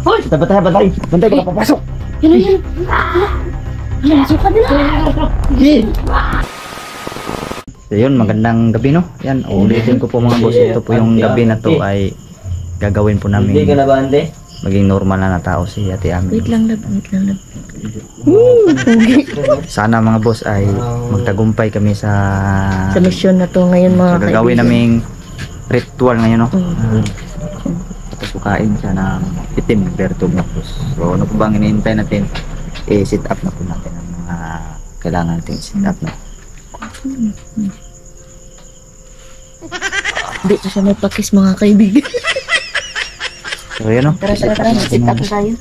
Hoy! Bantay, bantay! Bantay, baka papasok! Yan. Sukat nila. So yun, magandang gabi no. Yan, ulitin ko po mga boss. Ito po yung gabi na to ay gagawin po namin Hindi ka na ba, ante? maging normal na tao si Ate Ami. Wait lang. Sana mga boss ay magtagumpay kami sa Sa mission na to ngayon mga gagawin naming ritual ngayon no. Mm. Pasukain siya ng itim bertog na boss. So ano po bang iniintay natin? Sit up na po natin ang mga kailangan natin sit up na. Hindi pa siya may pakis mga kaibigan. So yun no. Tara. Sit up na tayo.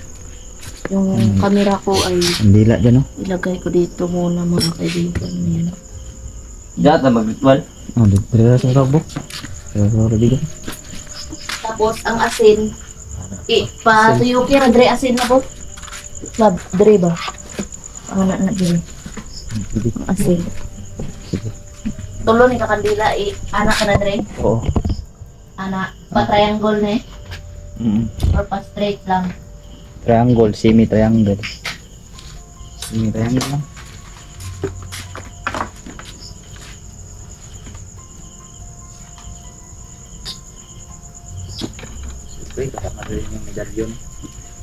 Yung camera ko ay Ang dila dyan no. ilagay ko dito muna mga kaibigan. Yan. Diyan na mag-ritual. Oh, dito sa rabo. Sa bigo. Tapos ang asin, patuyo kira dre asin na po. Lab, dre ba? Ang anak na dre. Ang asin. Tulo ni kakandila, anak ka na dre. Oo. Anak, pa-triangle na or pa-straight lang. Triangle, semi-triangle. Semi-triangle lang. Siyempre, kasama rin yung medalyon.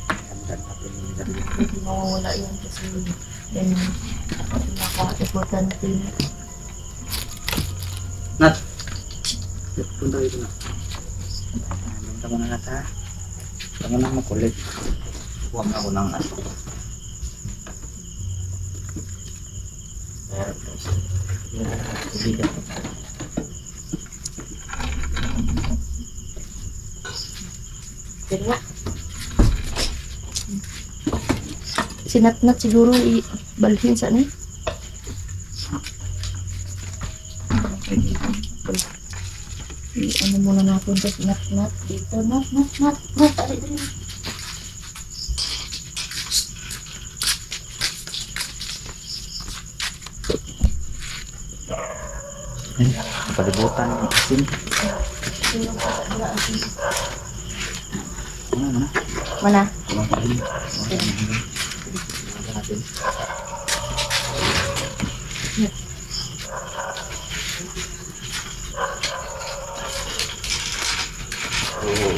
Handa natin yung medalyon. Hindi mawawala yan kasi yan yung pinaka-importante. Nat! Punta dito na. Punta mo na nat ha. Punta mo na makulit. Huwag na ako ng aso. Meron po siya. Ibigan. Pero nga. Sinat-nat siguro ibalhin sa ano. Ano muna natin sa sinat-nat dito. Nat. Ali dito. Palibutan ng asin. Mana?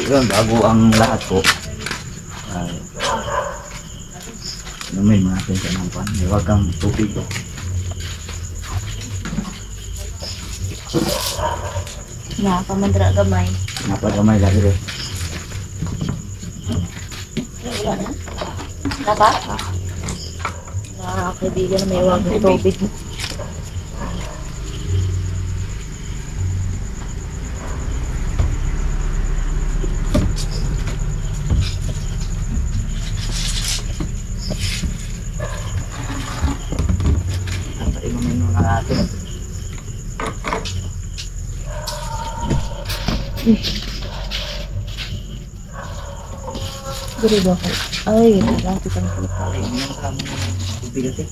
Yun, bago ang lahat po ay inumin mo natin sa ng pan. Huwag kang tubig po. Na, pamandra gamay. Napagamay lagi rin. Wala na? Napa? Kaibigan na may wag ng tubig. Inumin mo na natin. Guri ba ko? Ay, lapit ang puta. Tubig ate.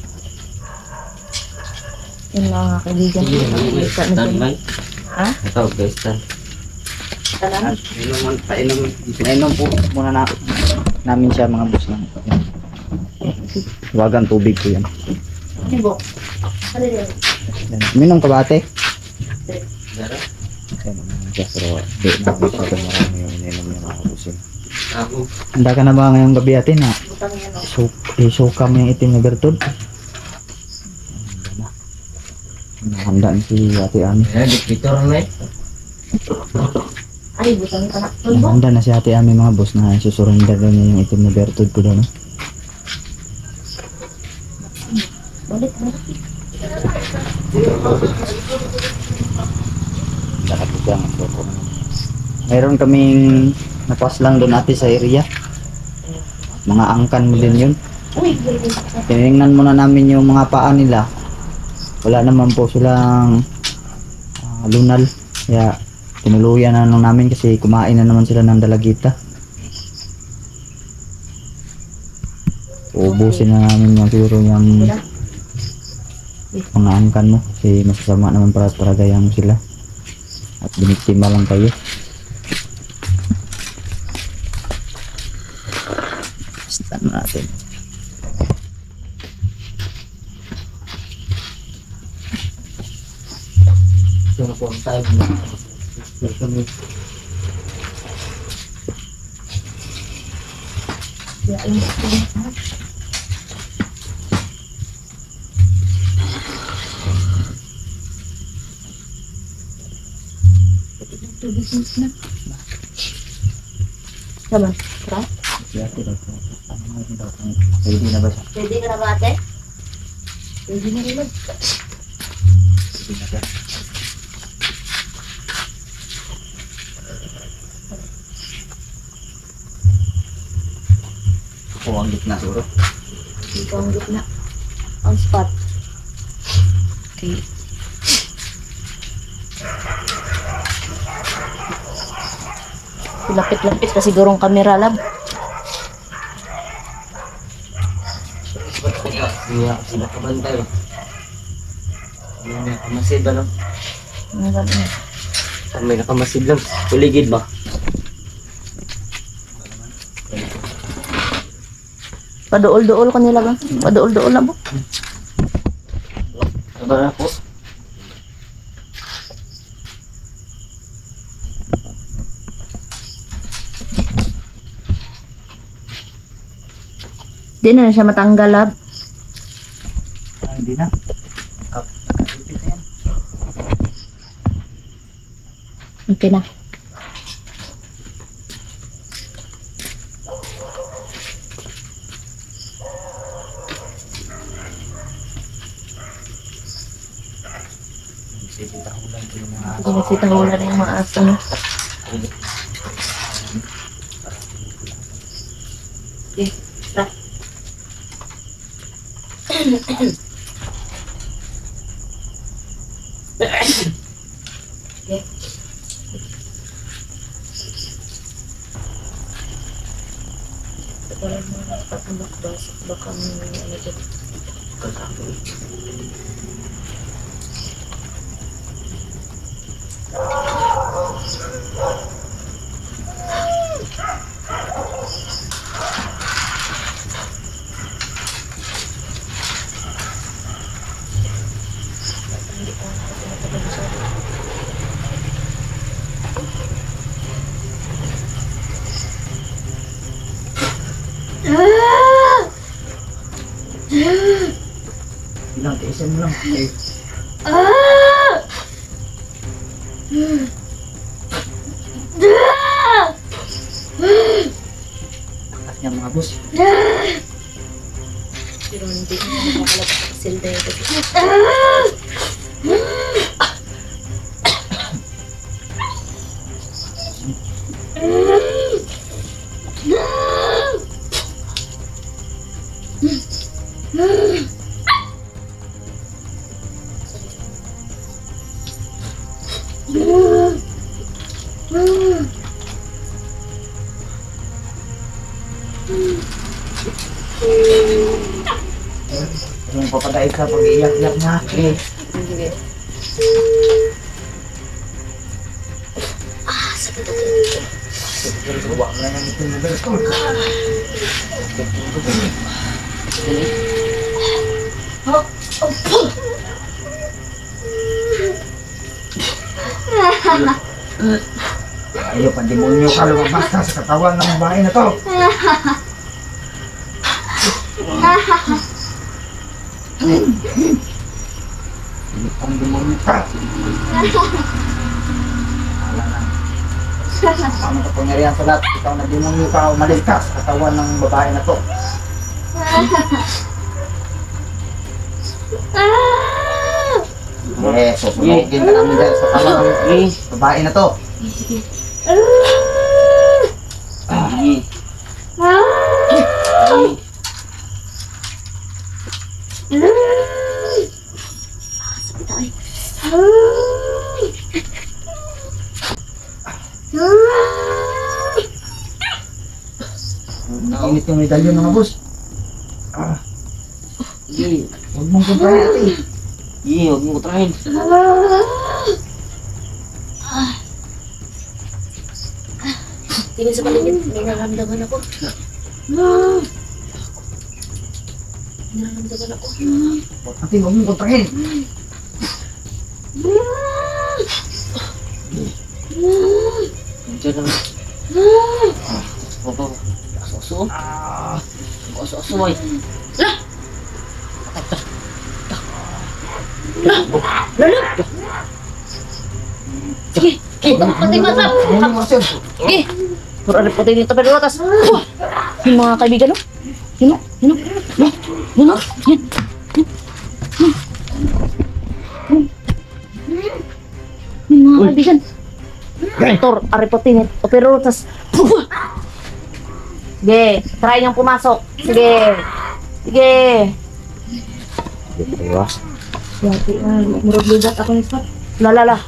Yun mga kaibigan. Kita na dyan. Ha? Ito, guys, tan. Talang? Pinainom po muna namin siya mga boss lang. Huwag ang tubig po yan. Tibo. Ano yun? Minum ka ba ate? Dara. Pero di na po siya marami yung ininom niya mga boss yun. Ako. Handa ka na ba ngayong gabi ate na Butang yan o. isukam yung itim na bertod? Handa na si ate Ami. Ayan, diktitor na eh. Ay, butang ka na. Tulbo? Handa na si ate Ami mga boss na susurrender na niya yung itim na bertod po doon. No? Balik. Lahat po siya. Mayroon kaming napas lang doon ate sa area. Mga angkan mo din yun. Uy, Tinignan muna namin yung mga paa nila. Wala naman po silang lunal. Kaya tinuluyan na lang namin kasi kumain na naman sila ng dalagita. Ubusin na namin yung siguro yung mga angkan mo kasi masasama naman para gayang sila at biniktima lang kayo. na natin. Ito na po ang time na. Sama. Tara. Pwede na ba siya? Pwede ka na ba ate? Pwede na rin. Pwede na siya. Ako ang gitna siguro. Ito ang gitna. Ang spot. Okay. Lapit-lapit pa sigurong camera lab. Iya, sila kabantay. May nakamasid ba no? Ano ba yun? May nakamasid lang. Kuligid ba? Paduol-duol ko nila ba? Paduol-duol na ba? Sabar na po. Di na siya matanggal lab. Hindi na. Nakatipid na yan. Okay na. Sisita ko lang ito yung mga Nakita ko na rin yung mga aso. No? Okay. Tara. Okay. Wala mo na patambak ba? Baka may ano dyan. ilang tiisin mo lang. Okay. Takas niya mga boss. Pero hindi ko na makalabas ang silda yun kasi. Yung papadait sa pag-iyak-iyak niya. Okay. Sige. Sakit ako. Gawa mo lang yung mobile ko. Ayaw, pandemonyo ka lumabas ka sa katawan ng babae na to. Pandemonyo ka. Wala lang. Paano kapangyarihan sa lahat? Ikaw na demonyo ka, umalis ka sa katawan ng babae na to. Susunogin ka namin dahil sa katawan ng babae na to. Sakit ako eh. Nainit yung medalyon mga boss. Huwag mong kumprahin ito eh. Huwag mo trahin. Tingin sa paligid, may naramdaman ako. Nararamdaman ako. Ate, huwag mo kontrahin. Diyan lang. Aso-aso. Aso-aso ay. Sige, pati mata. Sige. Puro ari pati dito pero atas. Yung mga kaibigan no? Yun. Yan. Yung mga kaibigan. Tor, ari pati nito pero atas. Sige, try niyang pumasok. Sige. Diba? Yati, murag lugat ako ni Spot. Lala.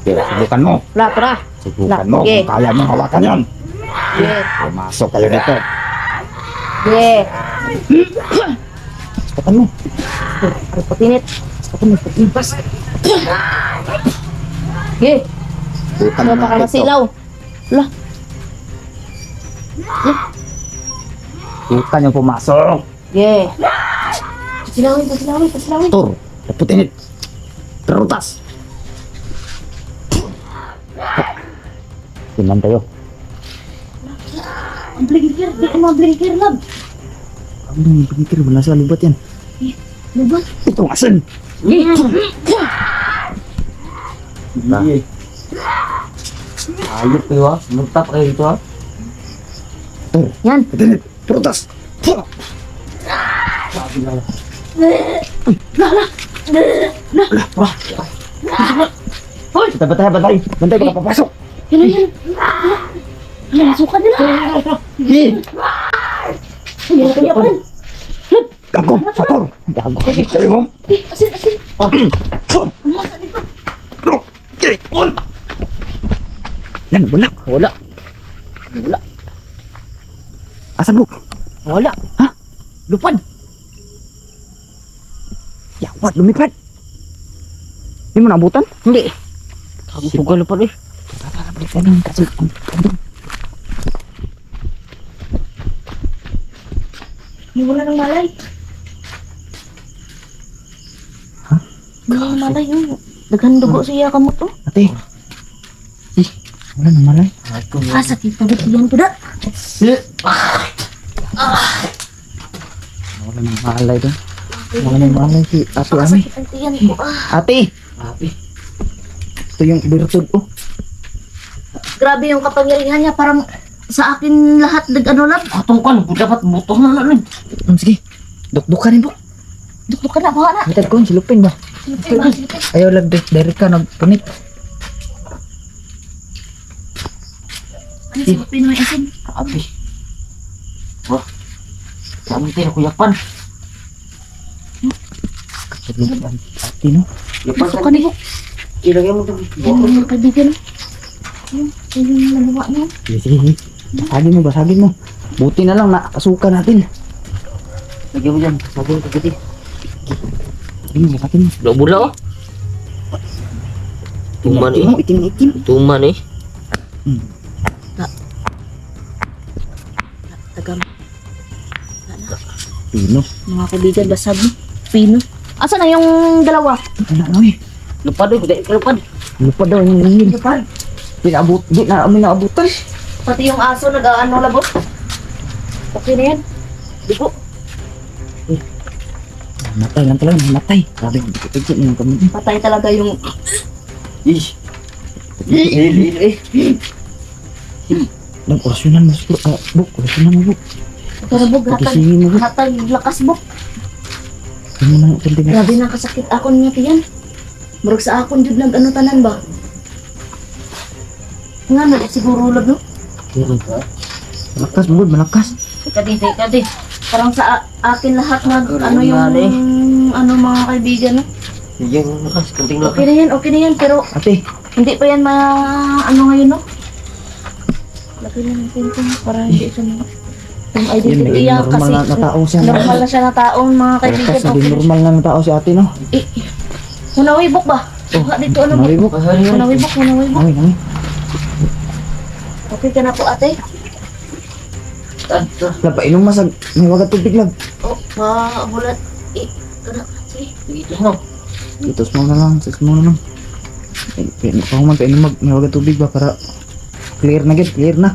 Kaya subukan mo. Tara. Subukan mo Sige. kung kaya mo hawakan yan. Sige. Pumasok kayo dito. Sige. Subukan mo. Ari patinit. Impas. Sige. Subukan Ano mo pa ka ito. masilaw? Lah. Subukan yung pumasok. Sige. Pasilawin. Tor, putinit. Terutas. Timan tayo. Ang blinker. Di ko ma-blinker, lab. Kamu nang pikir wala sa lubat yan. Lubat. Ito ang asin. Ayop kayo ha. Murtap kayo dito ha. Tor, Yan. putinit. Terutas. Hoy! Bantay. Bantay ko na papasok. Yan. Masukan nila. Yan kanya pa. Gago, sator. Gago. Sayo mo. Asin. Yan, wala. Wala. Asan mo? Wala. Ha? Lupad. Yawat, lumipad. Di mo naabutan? Hindi. Sugal lupad eh. Balikan yung kasi. Hindi wala ng malay. Ha? Wala ng malay yun. Daghan dugo siya kamot to. Ate. Wala nang malay. Ah, sakit pa dito yan kuda. Wala nang malay doon. Wala nang malay si Ate Ami. Sakit ang tiyan ko. Ate! Ito yung birtud ko. Grabe yung kapangyarihan niya. Parang sa akin lahat ano lang. Atong kan, dapat buto na lang. Sige. Dukdukan mo. Dukduk ka na, baka na. Mitad ko, silupin ba? Ayaw lang, direct ka, nagpunit. Ano sa Pinoy asin? Grabe. Wah. Kami tayo kuyapan. Ate, no? Yapan Gusto ka niyo. Ilagay mo ito. Yung mga kaibigan. Yung nalawa niyo. Sige. Basagin mo. Buti na lang, nakasuka natin. Lagyan mo dyan. Sabi mo kagiti. Basagin mo. Bula oh. Tuman eh. Itim. Tuman eh. Tagam. Pino. Mga kaibigan, basag mo. Pino. Asa na yung dalawa? Wala na eh. Lupad eh. Dahil ka lupad. Lupa daw yung langin. Lupad. Di na kami naabutan. Pati yung aso nag-ano labot. Okay na yan. Di po. Matay lang talaga, matay. Sabi ko, tigit yung kami. Patay talaga yung... Ish. Lang, orasyonan mo. Buk, orasyonan mo, buk. Pero bug, Pagisingin mo, buk. hatag lakas bug. Hindi mo nang tindigan. Grabe na kasakit akon niya tiyan. Murag sa akon jud nag ano tanan ba? Nga na siguro lab no. Malakas, bud, malakas. Kadi. Parang sa akin lahat nag ano yung Mali. ano mga kaibigan no. Yung lakas. Kunting lakas. Okay na yan pero Ate, hindi pa yan ano ngayon no. Laki na natin ito para hindi siya yung yun, identity may niya normal kasi na tao siya. normal na siya na taong mga kaibigan. Malakas, Okay. naging normal na tao si ate, no? Munawibok ba? Baka dito ano ba? Nawibok. Munawibok. Ay, ay. Okay ka na po ate? Lab, painom masag. May wagat tubig, lab. Oh, mabulat. Kana. Sige. Dito no. Itos mo na lang, sis mo na lang. Pahuman kayo mag tubig ba para clear na clear na.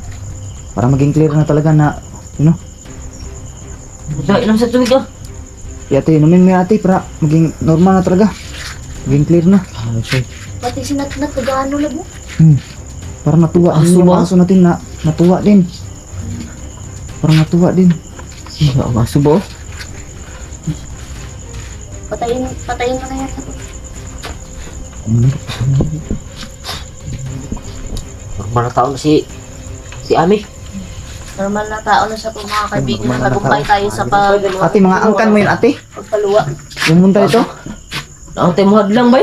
Para maging clear na talaga na, you know. Buta, inom sa tubig ah. Ate, inumin mo yung ate para maging normal na talaga. Maging clear na. Pati sinat-nat nagano lang mo. Parang natuwa Aso yung ba? aso natin na natuwa din. Parang natuwa din. Aso ba? Patayin mo na yan. Normal na tao na si Ami. Normal na tao na siya po mga kaibigan. Normal na Nagumpay tao. tayo sa Ate, mga angkan mo yun ate. pagpaluwa. Pumunta dito. Ang tayo mo hadlang ba?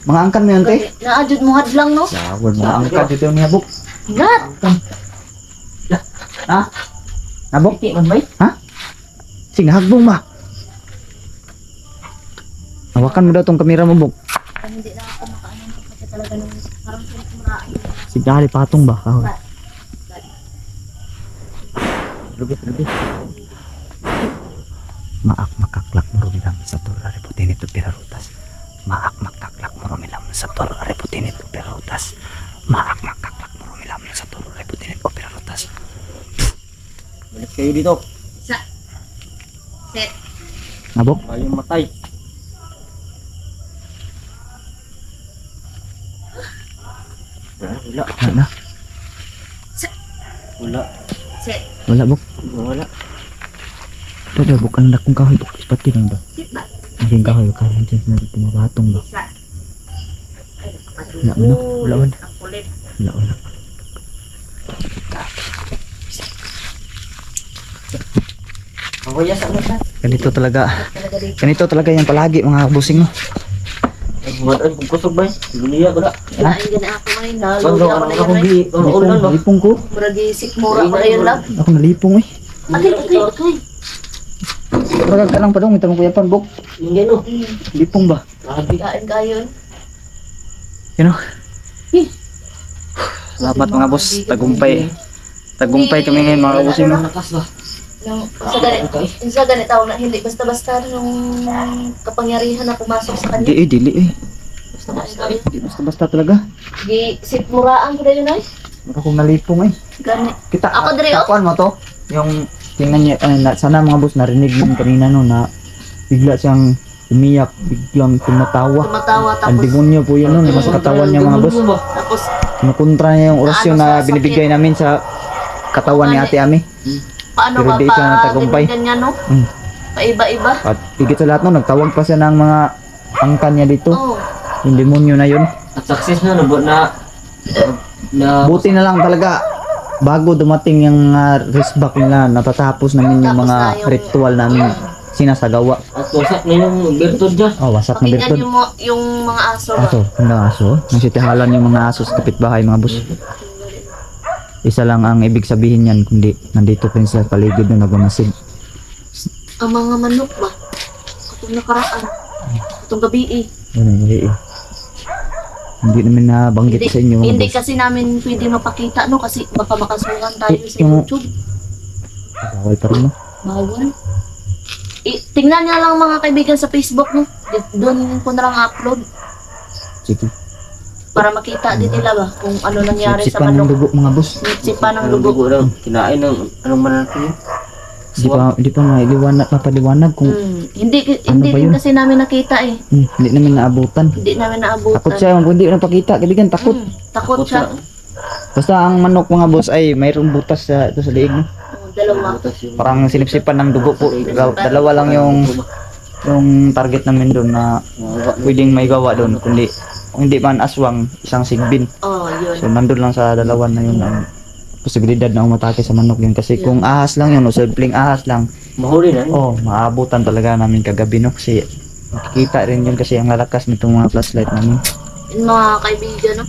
Mga angkan mo yun ate. Naadjud mo hadlang no? Sawad mga angkan dito niya buk. Nat! Ha? Nabok? Hindi man ba? Ha? Sige, hagbong ba? Hawakan mo daw tong kamera mo buk. Hindi na ako makaano kasi talaga nung parang sinimuraan. Sige, hali patong ba? Lubit. Maak makaklak mo rumilang sa tura reputin ito pirarutas. Maak makaklak mo rumilang sa tura reputin ito pirarutas. Maak makaklak mo rumilang sa tura reputin ito pirarutas. Balik kayo dito. Sa set. Nabok? Ayaw matay. Wala. Wala. Wala. Set. Wala buk. Wala. Ito daw buk. Ang dakong kahoy buk. Pati lang ba? Set ba? Ang kahoy. Kaya dyan na pumabatong ba? Isa. Wala mo na. Wala man. Ang kulit. Wala. Ang kaya sa mga. Ganito talaga. Talaga dito. Ganito talaga yan palagi mga busing no. Bumadaan kung kusog ba? Luliya ko na. Kinain gana ako ngayon. Bando, Naluli ako ano na na kung yun. di, ulan ba? Lipong ko. Muragi sikmura ko na yun lang. Ako nalipong eh. Okay. Parang ka lang pa dong. Ito mo kuya pan buk. Yung gano. Lipong ba? Grabe. Kain ka yun. You know? Salamat mga boss. Tagumpay. Tagumpay kami ngayon mga busing no. Lakas ba? Sa ganit tao na hindi basta-basta yung kapangyarihan na pumasok sa kanya. Dili eh. Basta-basta. Di basta-basta talaga. Di sikmuraan ko na yun ay. Baka kung nalipong eh. Gani. Kita, Ako, Dre, oh. tapuan mo to. Yung, tingnan niya, sana mga boss narinig yung kanina no na bigla siyang umiyak, biglang tumatawa. Tumatawa Ang tapos demonyo po yun no, nasa katawan niya mga boss. tapos Kinukontra niya yung orasyon Ano, na sasakit? binibigay namin sa katawan ni Ate Ami. paano Pero ba di siya pa natagumpay. ganyan no? Mm. Paiba-iba. At higit sa lahat no, nagtawag pa siya ng mga angkan niya dito. Oh. Yung demonyo na yun. At success na nabot na Buti na lang talaga bago dumating yung wristback nila, natatapos namin yung Tapos mga na yung- ritual namin sinasagawa. at wasak na yung virtud dyan. Oh, wasak na Pakinggan birtod. yung mga aso ba? Aso, hindi aso. Nasitihalan yung mga aso sa kapitbahay mga boss. Isa lang ang ibig sabihin yan, kundi nandito pa rin sa paligid na nagmamasid. Ang mga manok ba? Katong nakaraan. Katong gabi eh. Ano yung hindi namin nabanggit sa inyo mga Hindi boss. kasi namin pwede mapakita no kasi baka makasuhan tayo sa Yung- YouTube. Bawal pa rin no. Bawal. Tingnan niya lang mga kaibigan sa Facebook no. Doon ko na lang upload Sige. para makita din nila ba kung ano nangyari sa Sipan ng manok. dugo mga boss. Sipa ng Anong dugo. dugo daw? Kinain ng anong manatang yun? Hindi pa mapaliwanag kung Hindi ba din yun? kasi namin nakita eh. hindi namin naabutan. Hindi namin naabutan. Takot siya, kung hindi napakita, kaibigan takot. Takot siya. Basta ang manok mga boss ay mayroong butas sa ito sa liig no. Dalawa. Parang sinipsipan ng dugo po. Dalawa lang yung target namin doon na pwedeng may gawa doon, kundi kung hindi man aswang, isang sigbin. Oh, yun. So nandun lang sa dalawa na yun ang posibilidad na umatake sa manok yun. Kasi kung ahas lang yun, o simpleng ahas lang, Mahuli na. oh, maabutan talaga namin kagabi no. Kasi makikita rin yun kasi ang lalakas nitong mga flashlight namin. Yung mga kaibigan no.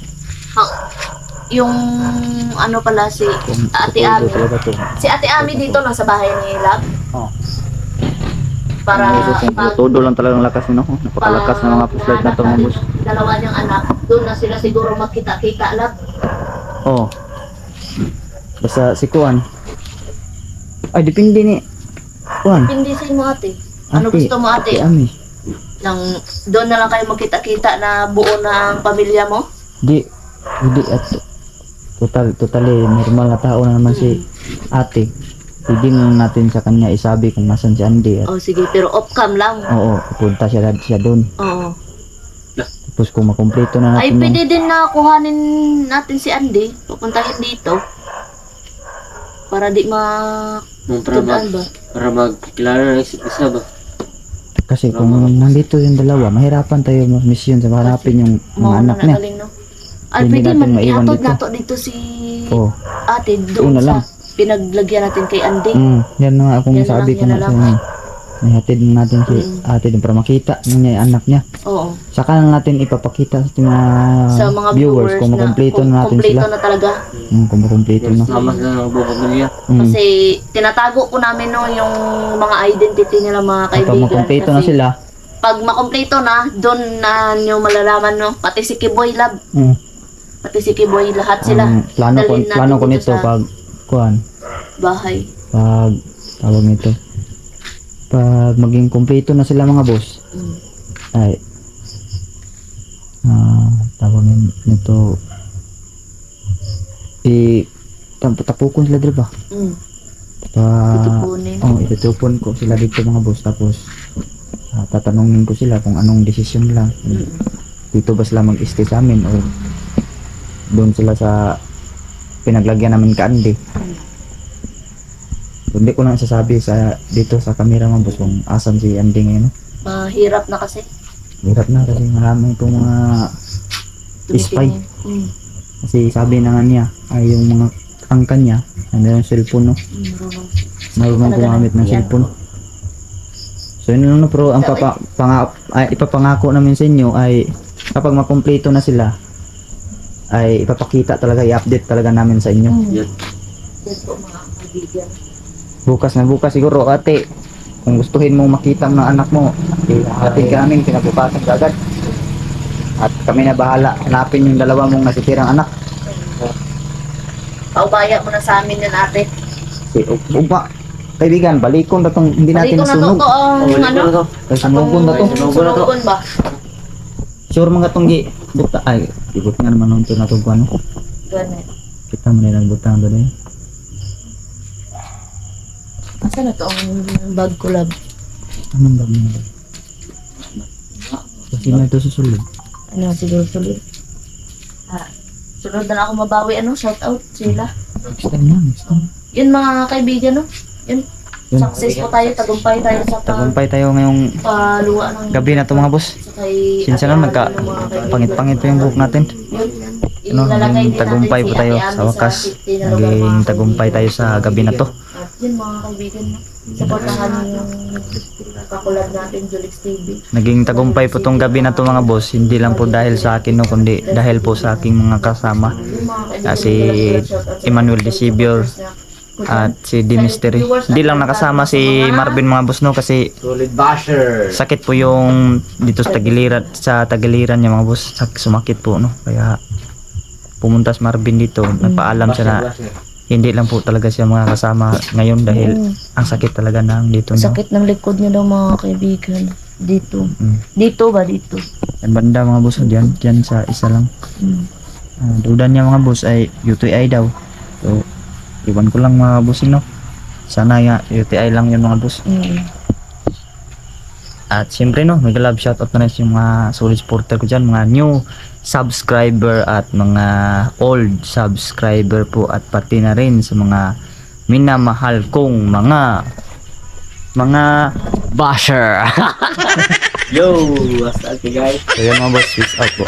Yung ano pala si Ate Ami. Talaga to. Si Ate Ami dito lang sa bahay ni Lab. Oh. Para Todo lang talagang lakas no. Napakalakas ng mga flashlight na to mga boss. Dalawa niyang anak. Doon na sila siguro magkita-kita Lab. kuan. Hindi sa mo ate. Ano Ate, gusto mo ate? Ami. Nang doon na lang kayo magkita-kita na buo na ang pamilya mo? Hindi at totally normal na tao na naman si ate. Hindi na natin sa kanya isabi kung nasan si Andy. At, Oh sige, pero off-cam lang. oo, pupunta siya doon. Oo. Tapos kung makumpleto na Ay, natin pwede din na kuhanin natin si Andy. Pupuntahin dito. Para di tudaan ba? Para magkilala ng isa't isa ba? kasi kung nandito yung dalawa, mahirapan tayo mag-mission sa hanapin yung mga Mao anak na niya. nagaling, no? Ay, Hindi pwede natin man maiwan ihatod dito. nato dito si Oo. ate Doon doon na sa lang. pinaglagyan natin kay Andy. Yan na nga akong Yan na sabi lang, ko yan na na sa lang. inyo. Ihatid na natin si ate din para makita niya yung anak niya. Oo. Saka na natin ipapakita sa mga, Sa mga viewers kung makumpleto na natin kompleto sila. na talaga. Kung makumpleto na. Sama sila ng buong pamilya. Kasi tinatago ko namin no yung mga identity nila mga Kapag kaibigan. makumpleto na Kasi sila, pag makumpleto na, doon na nyo malalaman no. Pati si Kiboy Lab, pati si Kiboy, lahat sila. ang plano ko, Dalhin natin plano ko dito nito sa pag kuan, bahay. pag tawag nito, pag maging kumpleto na sila mga boss, ay tawag nito, tapukon sila dito ba? Tutupunin. Itutupon ko sila dito mga boss, tapos tatanungin ko sila kung anong desisyon nila. Dito ba sila mag-stay sa amin o doon sila sa pinaglagyan namin ka Andy. Hindi ko lang sasabi sa dito sa camera mga boss kung asan si Andy ngayon. Mahirap na kasi. Hirap na kasi marami itong mga spy. Mm. Kasi sabi na nga niya ay yung mga angkan niya, ano yung cellphone, no? Marunong gumamit ng cellphone. So yun lang, no, pero ang ipapangako namin sa inyo ay kapag makumpleto na sila ay ipapakita talaga, i-update talaga namin sa inyo. Yan. Yan po mga kaibigan. Bukas siguro ate, kung gustuhin mo makita ng anak mo, hatid ka namin, pinabukasan ka agad. At kami na bahala, hanapin yung dalawa mong nasitirang anak. Paubaya mo na sa amin yan ate. Si Ugma, kaibigan, balikon na tong hindi natin Balik ko na nasunog. to ang ano? Ay, sunugon na to. Sunugon ba? Sure mga tong buta. Ay, ibut nga naman nung ito natugwan. Ganun. Kita mo nilang butang doon eh. Asa na to ang bag ko lab? Anong bag mo? Kasi na ito susulod. Ano siguro tuloy? Sunod na lang ako mabawi ano, shout out sila. Next time na, next time. Yun mga kaibigan no. Yun. Yun. Success po tayo, tagumpay tayo sa Tagumpay tayo ngayong paluwa ng gabi na to mga boss. Sinsa na pangit-pangit pa yung buhok natin. Ano, naging tagumpay po tayo sa wakas. Naging tagumpay tayo sa gabi na to. Yun mga kaibigan no. Supportahan yung kakulab natin, Julix TV. Naging tagumpay po tong gabi na to mga boss. Hindi lang po dahil sa akin no, kundi dahil po sa aking mga kasama. Si Emmanuel Decibio at si D Mystery. Hindi lang nakasama si Marvin mga boss no, kasi Solid basher. sakit po yung dito sa tagiliran niya mga boss. Sumakit po no. Kaya pumunta si Marvin dito, nagpaalam siya na hindi lang po talaga siya makakasama ngayon dahil ang sakit talaga ng dito niya. Sakit ng likod niya daw mga kaibigan. Dito. Dito ba? Dito. Yan banda mga boss, diyan sa isa lang. Duda niya mga boss ay UTI daw. So, iwan ko lang mga boss no. Sana ya UTI lang yun mga boss. At siyempre no, mega love shoutout na rin sa mga solid supporter ko dyan, mga new subscriber at mga old subscriber po, at pati na rin sa mga minamahal kong mga basher. Yo, what's up guys? So yun mga boss, peace out po.